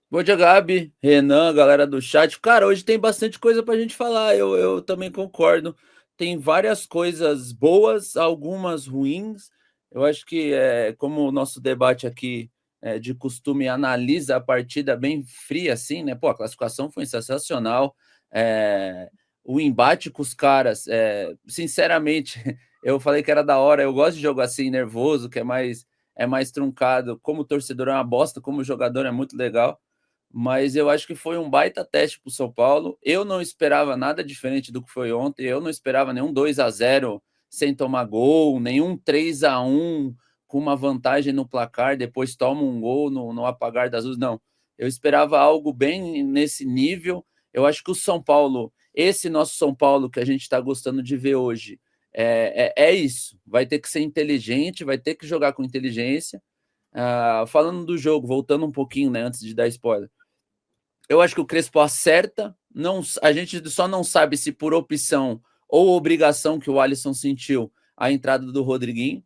Bom dia, Gabi, Renan, galera do chat. Cara, hoje tem bastante coisa pra gente falar. Eu também concordo. Tem várias coisas boas, algumas ruins. Eu acho que, como o nosso debate aqui de costume analisa a partida bem fria, assim, né? Pô, a classificação foi sensacional. É, o embate com os caras, sinceramente, eu falei que era da hora. Eu gosto de jogo assim, nervoso, que é mais truncado. Como torcedor é uma bosta, como jogador é muito legal, mas eu acho que foi um baita teste para o São Paulo. Eu não esperava nada diferente do que foi ontem. Eu não esperava nenhum 2-0 sem tomar gol, nenhum 3-1 com uma vantagem no placar, depois toma um gol no apagar das luzes. Não, eu esperava algo bem nesse nível. Eu acho que o São Paulo, esse nosso São Paulo que a gente está gostando de ver hoje, é isso. Vai ter que ser inteligente, vai ter que jogar com inteligência. Falando do jogo, voltando um pouquinho, né, antes de dar spoiler, eu acho que o Crespo acerta. Não, a gente só não sabe se por opção ou obrigação que o Alisson sentiu a entrada do Rodriguinho.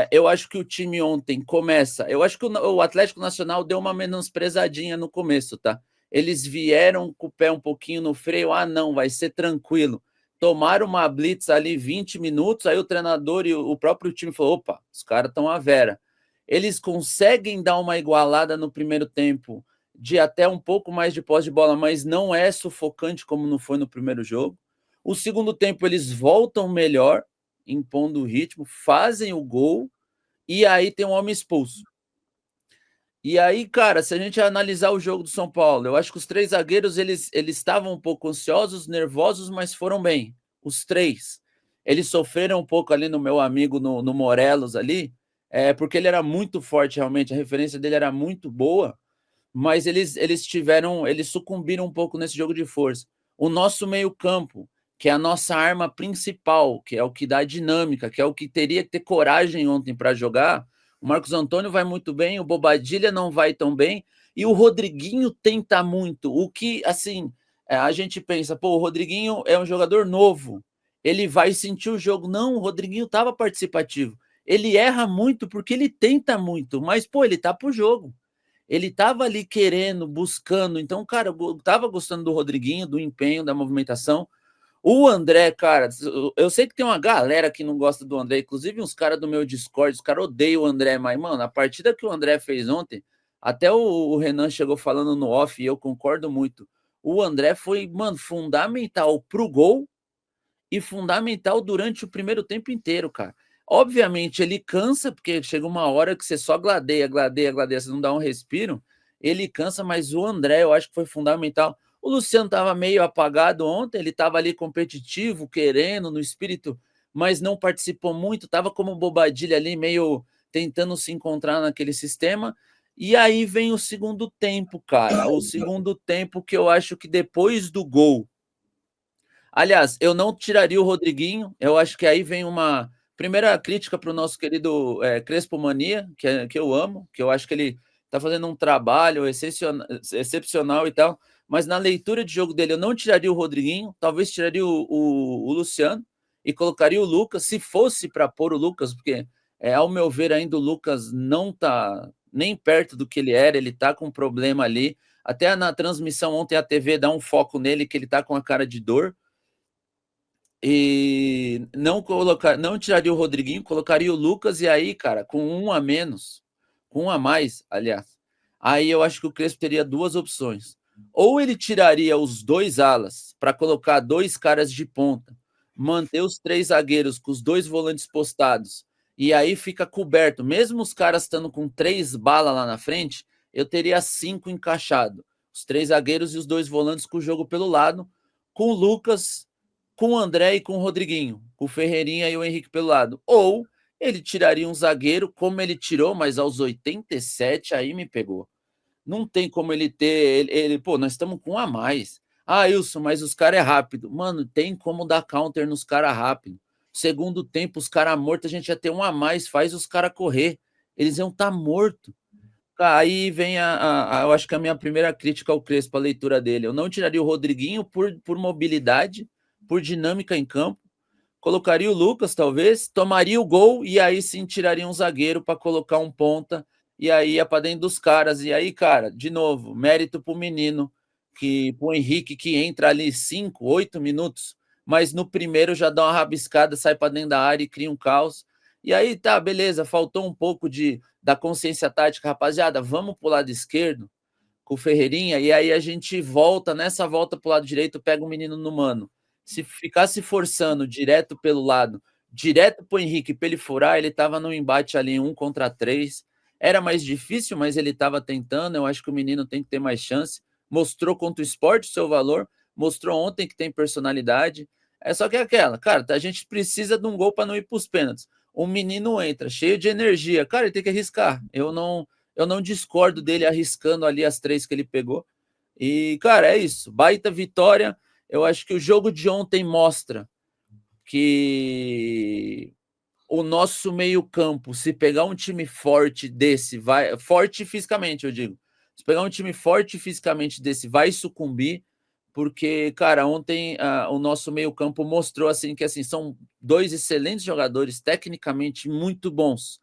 Eu acho que o time ontem começa. Eu acho que o Atlético Nacional deu uma menosprezadinha no começo, tá? Eles vieram com o pé um pouquinho no freio. Ah, não, vai ser tranquilo. Tomaram uma blitz ali 20 minutos. Aí o treinador e o próprio time falou: opa, os caras estão à vera. Eles conseguem dar uma igualada no primeiro tempo de até um pouco mais de posse de bola, mas não é sufocante como não foi no primeiro jogo. O segundo tempo eles voltam melhor, impondo o ritmo, fazem o gol e aí tem um homem expulso. E aí, cara, se a gente analisar o jogo do São Paulo, eu acho que os três zagueiros eles estavam um pouco ansiosos, nervosos, mas foram bem. Os três. Eles sofreram um pouco ali no meu amigo no Morelos ali, porque ele era muito forte realmente, a referência dele era muito boa, mas eles sucumbiram um pouco nesse jogo de força. O nosso meio-campo, que é a nossa arma principal, que é o que dá dinâmica, que é o que teria que ter coragem ontem para jogar. O Marcos Antônio vai muito bem, o Bobadilha não vai tão bem, e o Rodriguinho tenta muito. O que, assim, a gente pensa, pô, o Rodriguinho é um jogador novo, ele vai sentir o jogo. Não, o Rodriguinho estava participativo. Ele erra muito porque ele tenta muito, mas, pô, ele tá pro jogo. Ele estava ali querendo, buscando. Então, cara, eu tava gostando do Rodriguinho, do empenho, da movimentação. O André, cara, eu sei que tem uma galera que não gosta do André, inclusive uns caras do meu Discord, os caras odeiam o André, mas, mano, a partida que o André fez ontem, até o Renan chegou falando no off, e eu concordo muito. O André foi, mano, fundamental pro gol e fundamental durante o primeiro tempo inteiro, cara. Obviamente, ele cansa, porque chega uma hora que você só gladeia, gladeia, gladeia, você não dá um respiro. Ele cansa, mas o André eu acho que foi fundamental. O Luciano estava meio apagado ontem, ele estava ali competitivo, querendo, no espírito, mas não participou muito, estava como bobadilha ali, meio tentando se encontrar naquele sistema. E aí vem o segundo tempo, cara. O segundo tempo que eu acho que depois do gol, aliás, eu não tiraria o Rodriguinho. Eu acho que aí vem uma primeira crítica para o nosso querido Crespo Mania, que eu amo, que eu acho que ele está fazendo um trabalho excepcional e tal. Mas na leitura de jogo dele, eu não tiraria o Rodriguinho, talvez tiraria o Luciano e colocaria o Lucas, se fosse para pôr o Lucas, porque, ao meu ver, ainda o Lucas não está nem perto do que ele está com um problema ali. Até na transmissão ontem a TV dá um foco nele, que ele está com a cara de dor. E não tiraria o Rodriguinho, colocaria o Lucas, e aí, cara, com um a menos, com um a mais, aliás, aí eu acho que o Crespo teria duas opções. Ou ele tiraria os dois alas para colocar dois caras de ponta, manter os três zagueiros com os dois volantes postados, e aí fica coberto. Mesmo os caras estando com três balas lá na frente, eu teria cinco encaixado. Os três zagueiros e os dois volantes com o jogo pelo lado, com o Lucas, com o André e com o Rodriguinho, com o Ferreirinha e o Henrique pelo lado. Ou ele tiraria um zagueiro, como ele tirou, mas aos 87 aí me pegou. Não tem como ele ter. Pô, nós estamos com um a mais. Ah, Wilson, mas os caras é rápido. Mano, tem como dar counter nos caras rápido. Segundo tempo, os caras mortos, a gente ia ter um a mais, faz os caras correr. Eles iam estar tá mortos. Aí vem eu acho que a minha primeira crítica ao Crespo, a leitura dele. Eu não tiraria o Rodriguinho por mobilidade, por dinâmica em campo. Colocaria o Lucas, talvez, tomaria o gol e aí sim tiraria um zagueiro para colocar um ponta e aí ia para dentro dos caras. E aí, cara, de novo, mérito pro menino, pro Henrique, que entra ali 5, 8 minutos, mas no primeiro já dá uma rabiscada, sai para dentro da área e cria um caos. E aí, tá, beleza, faltou um pouco da consciência tática, rapaziada, vamos pro lado esquerdo com o Ferreirinha, e aí a gente volta, nessa volta pro lado direito, pega o menino no mano. Se ficar se forçando direto pelo lado, direto pro Henrique, pra ele furar, ele tava no embate ali, 1 contra 3. Era mais difícil, mas ele tava tentando. Eu acho que o menino tem que ter mais chance. Mostrou contra o esporte o seu valor, mostrou ontem que tem personalidade. É só que é aquela, cara, a gente precisa de um gol para não ir pros pênaltis. O menino entra cheio de energia, cara, ele tem que arriscar. Eu não discordo dele arriscando ali as 3 que ele pegou. E, cara, é isso. Baita vitória. Eu acho que o jogo de ontem mostra que o nosso meio-campo, se pegar um time forte desse, vai. Forte fisicamente, eu digo. Se pegar um time forte fisicamente desse, vai sucumbir. Porque, cara, ontem o nosso meio-campo mostrou assim que assim, são 2 excelentes jogadores, tecnicamente muito bons,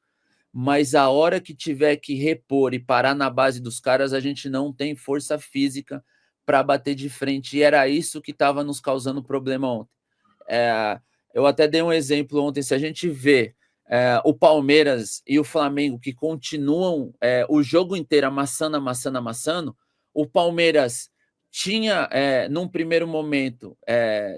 mas a hora que tiver que repor e parar na base dos caras, a gente não tem força física para bater de frente. E era isso que estava nos causando problema ontem. Eu até dei um exemplo ontem. Se a gente vê o Palmeiras e o Flamengo que continuam o jogo inteiro amassando, amassando, amassando, o Palmeiras tinha, num primeiro momento,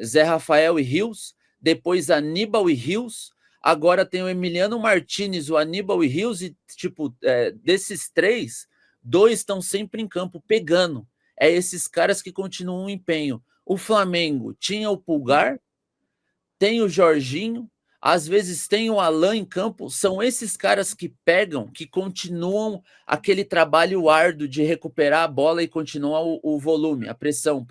Zé Rafael e Rios, depois Aníbal e Rios, agora tem o Emiliano Martinez, o Aníbal e Rios, e tipo, desses 3, 2 estão sempre em campo pegando. É esses caras que continuam o empenho. O Flamengo tinha o Pulgar, tem o Jorginho, às vezes tem o Alan em campo, são esses caras que pegam, que continuam aquele trabalho árduo de recuperar a bola e continuar o volume, a pressão.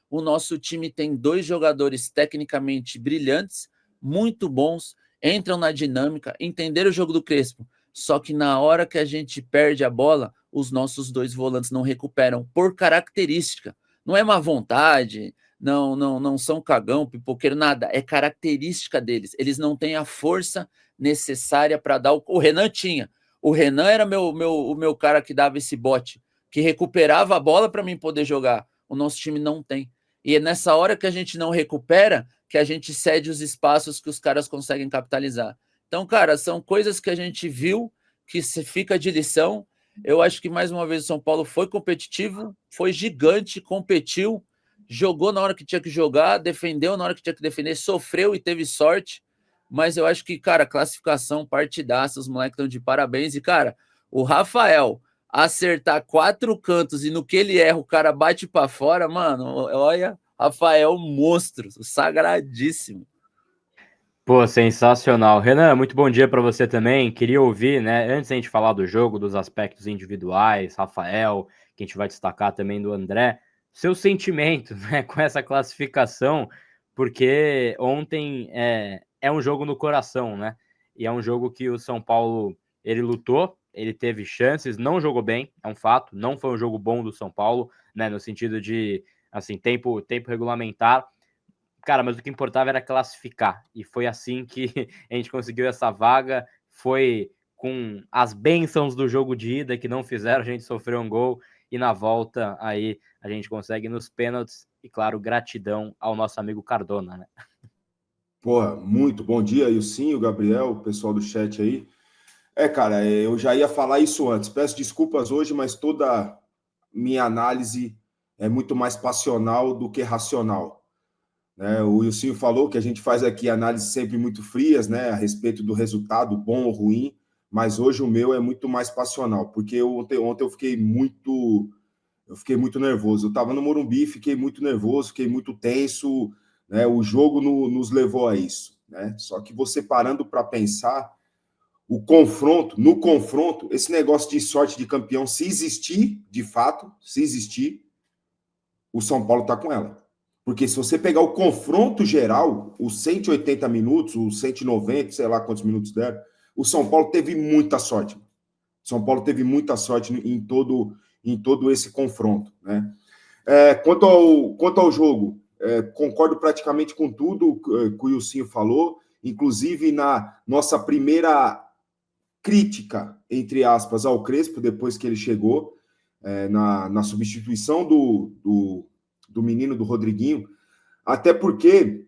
O nosso time tem 2 jogadores tecnicamente brilhantes, muito bons, entram na dinâmica, entenderam o jogo do Crespo, só que na hora que a gente perde a bola, os nossos 2 volantes não recuperam, por característica. Não é má vontade, não são cagão, pipoqueiro, nada. É característica deles. Eles não têm a força necessária para dar o Renan tinha. O Renan era o meu cara que dava esse bote, que recuperava a bola para mim poder jogar. O nosso time não tem. E é nessa hora que a gente não recupera que a gente cede os espaços que os caras conseguem capitalizar. Então, cara, são coisas que a gente viu que se fica de lição. Eu acho que mais uma vez o São Paulo foi competitivo, foi gigante, competiu, jogou na hora que tinha que jogar, defendeu na hora que tinha que defender, sofreu e teve sorte. Mas eu acho que, cara, classificação, partidaça, os moleques estão de parabéns. E, cara, o Rafael acertar 4 cantos e no que ele erra, o cara bate para fora, mano, olha, Rafael, monstro, sagradíssimo. Pô, sensacional. Renan, muito bom dia para você também. Queria ouvir, né, antes da gente falar do jogo, dos aspectos individuais, Rafael, que a gente vai destacar também do André, seu sentimento, né, com essa classificação, porque ontem é um jogo no coração, né? E é um jogo que o São Paulo, ele lutou, ele teve chances, não jogou bem, é um fato, não foi um jogo bom do São Paulo, né, no sentido de, assim, tempo regulamentar. Cara, mas o que importava era classificar. E foi assim que a gente conseguiu essa vaga. Foi com as bênçãos do jogo de ida que não fizeram a gente sofrer um gol. E na volta aí a gente consegue nos pênaltis. E claro, gratidão ao nosso amigo Cardona, né? Porra, muito bom dia, Ilcinho, Gabriel, o pessoal do chat aí. Cara, eu já ia falar isso antes. Peço desculpas hoje, mas toda minha análise é muito mais passional do que racional. Né? O Ilcinho falou que a gente faz aqui análises sempre muito frias, né, a respeito do resultado, bom ou ruim, mas hoje o meu é muito mais passional, porque ontem eu fiquei muito nervoso. Eu estava no Morumbi, fiquei muito nervoso, fiquei muito tenso, né? O jogo nos levou a isso, né? Só que você parando para pensar, no confronto, esse negócio de sorte de campeão, se existir, de fato, se existir, o São Paulo está com ela. Porque se você pegar o confronto geral, os 180 minutos, os 190, sei lá quantos minutos deram, o São Paulo teve muita sorte. O São Paulo teve muita sorte em todo esse confronto, né? Quanto ao jogo, concordo praticamente com tudo que o Ilcinho falou, inclusive na nossa primeira crítica, entre aspas, ao Crespo, depois que ele chegou, na substituição do menino, do Rodriguinho, até porque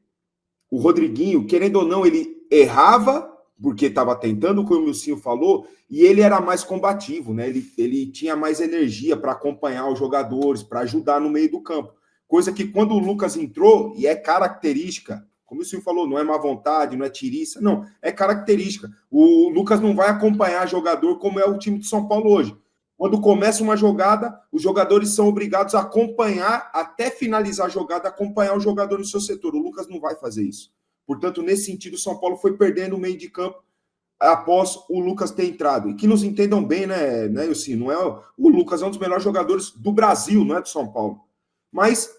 o Rodriguinho, querendo ou não, ele errava, porque estava tentando, como o Milcinho falou, e ele era mais combativo, né? Ele tinha mais energia para acompanhar os jogadores, para ajudar no meio do campo. Coisa que quando o Lucas entrou, e é característica, como o senhor falou, não é má vontade, não é tiriça, não, é característica. O Lucas não vai acompanhar jogador como é o time de São Paulo hoje. Quando começa uma jogada, os jogadores são obrigados a acompanhar, até finalizar a jogada, acompanhar o jogador no seu setor. O Lucas não vai fazer isso. Portanto, nesse sentido, o São Paulo foi perdendo o meio de campo após o Lucas ter entrado. E que nos entendam bem, né, Ilcinho? Não é, o Lucas é um dos melhores jogadores do Brasil, não é do São Paulo. Mas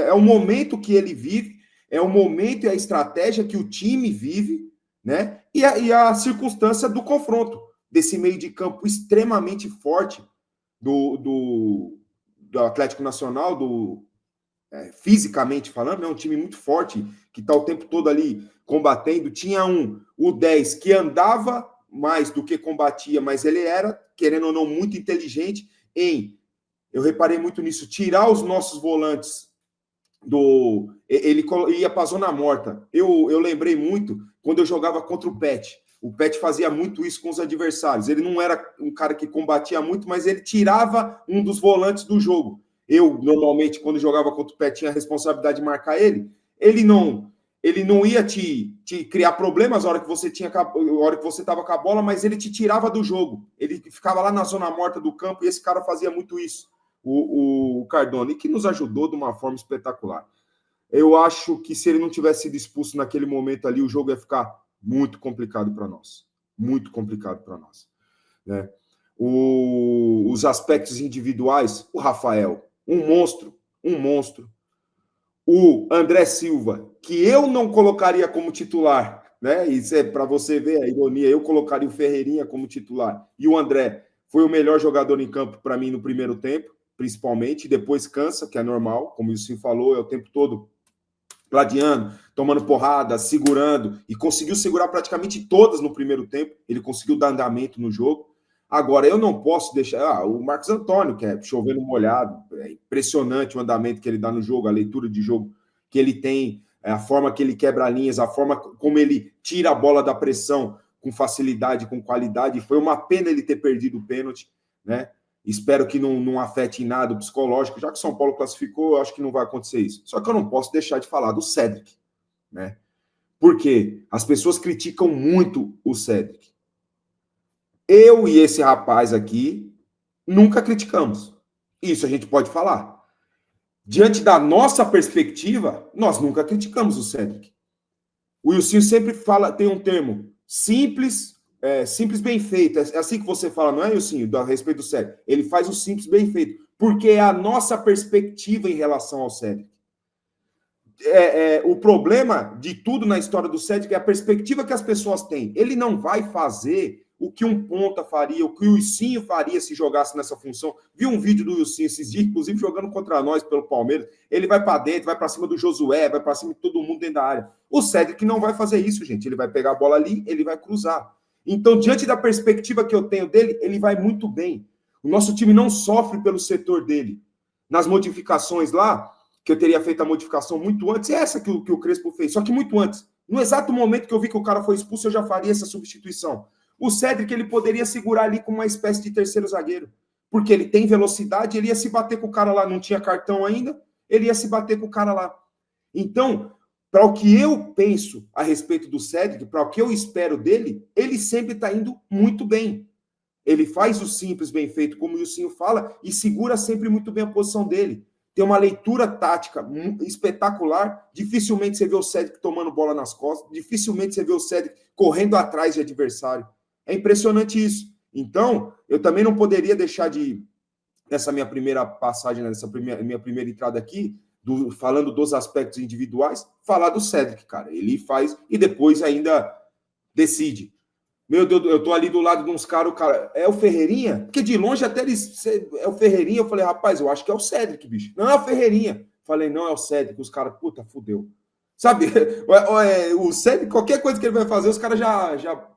é o momento que ele vive, é o momento e a estratégia que o time vive, né? E a circunstância do confronto, desse meio de campo extremamente forte do Atlético Nacional, fisicamente falando, é um time muito forte, que está o tempo todo ali combatendo. Tinha o 10, que andava mais do que combatia, mas ele era, querendo ou não, muito inteligente eu reparei muito nisso, tirar os nossos volantes ele ia para a zona morta. Eu lembrei muito quando eu jogava contra o Pet. O Pet fazia muito isso com os adversários. Ele não era um cara que combatia muito, mas ele tirava um dos volantes do jogo. Eu, normalmente, quando jogava contra o Pet, tinha a responsabilidade de marcar ele. Ele não ia te criar problemas na hora que você estava com a bola, mas ele te tirava do jogo. Ele ficava lá na zona morta do campo e esse cara fazia muito isso, o Cardone, que nos ajudou de uma forma espetacular. Eu acho que se ele não tivesse sido expulso naquele momento ali, o jogo ia ficar muito complicado para nós. Muito complicado para nós. Né? Os aspectos individuais, o Rafael, um monstro. O André Silva, que eu não colocaria como titular, né? Isso é para você ver a ironia. Eu colocaria o Ferreirinha como titular. E o André foi o melhor jogador em campo para mim no primeiro tempo, principalmente. Depois cansa, que é normal, como o senhor falou, é o tempo todo gladiando, tomando porrada, segurando, e conseguiu segurar praticamente todas no primeiro tempo. Ele conseguiu dar andamento no jogo. Agora, eu não posso deixar... o Marcos Antônio, que é chovendo molhado, é impressionante o andamento que ele dá no jogo, a leitura de jogo que ele tem, a forma que ele quebra linhas, a forma como ele tira a bola da pressão com facilidade, com qualidade. Foi uma pena ele ter perdido o pênalti, né? Espero que não afete em nada o psicológico. Já que o São Paulo classificou, eu acho que não vai acontecer isso. Só que eu não posso deixar de falar do Cédric, né? Porque as pessoas criticam muito o Cédric. Eu e esse rapaz aqui nunca criticamos. Isso a gente pode falar. Diante da nossa perspectiva, nós nunca criticamos o Cédric. O Wilson sempre fala, tem um termo, simples bem feito. É assim que você fala, não é, Wilson, a respeito do Cédric? Ele faz o simples bem feito, porque é a nossa perspectiva em relação ao Cédric. O problema de tudo na história do Cédric é a perspectiva que as pessoas têm. Ele não vai fazer o que um ponta faria, o que o Ilcinho faria se jogasse nessa função. Vi um vídeo do Ilcinho esses dias, inclusive jogando contra nós pelo Palmeiras. Ele vai para dentro, vai para cima do Josué, vai para cima de todo mundo dentro da área. O Cédric não vai fazer isso, gente. Ele vai pegar a bola ali, ele vai cruzar. Então, diante da perspectiva que eu tenho dele, ele vai muito bem. O nosso time não sofre pelo setor dele. Nas modificações lá, que eu teria feito a modificação muito antes, é essa que o Crespo fez, só que muito antes. No exato momento que eu vi que o cara foi expulso, eu já faria essa substituição. O Cédric, ele poderia segurar ali com uma espécie de terceiro zagueiro, porque ele tem velocidade, ele ia se bater com o cara lá, não tinha cartão ainda, ele ia se bater com o cara lá. Então, para o que eu penso a respeito do Cédric, para o que eu espero dele, ele sempre está indo muito bem. Ele faz o simples bem feito, como o Ilcinho fala, e segura sempre muito bem a posição dele. Tem uma leitura tática espetacular. Dificilmente você vê o Cédric tomando bola nas costas, dificilmente você vê o Cédric correndo atrás de adversário. É impressionante isso. Então, eu também não poderia deixar de, nessa minha primeira passagem, nessa minha primeira entrada aqui, falando dos aspectos individuais, falar do Cédric, cara. Ele faz e depois ainda decide. Meu Deus, eu tô ali do lado de uns caras, o cara, é o Ferreirinha? Porque de longe até eles, é o Ferreirinha, eu falei, rapaz, eu acho que é o Cédric, bicho. Não, é o Ferreirinha. Falei, não, é o Cédric. Os caras, puta, fudeu. Sabe, o Cédric, qualquer coisa que ele vai fazer, os caras já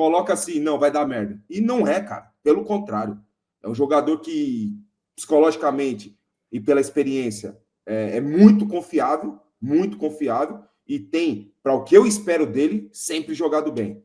coloca assim, não, vai dar merda. E não é, cara. Pelo contrário. É um jogador que, psicologicamente e pela experiência, é muito confiável, e tem, para o que eu espero dele, sempre jogado bem.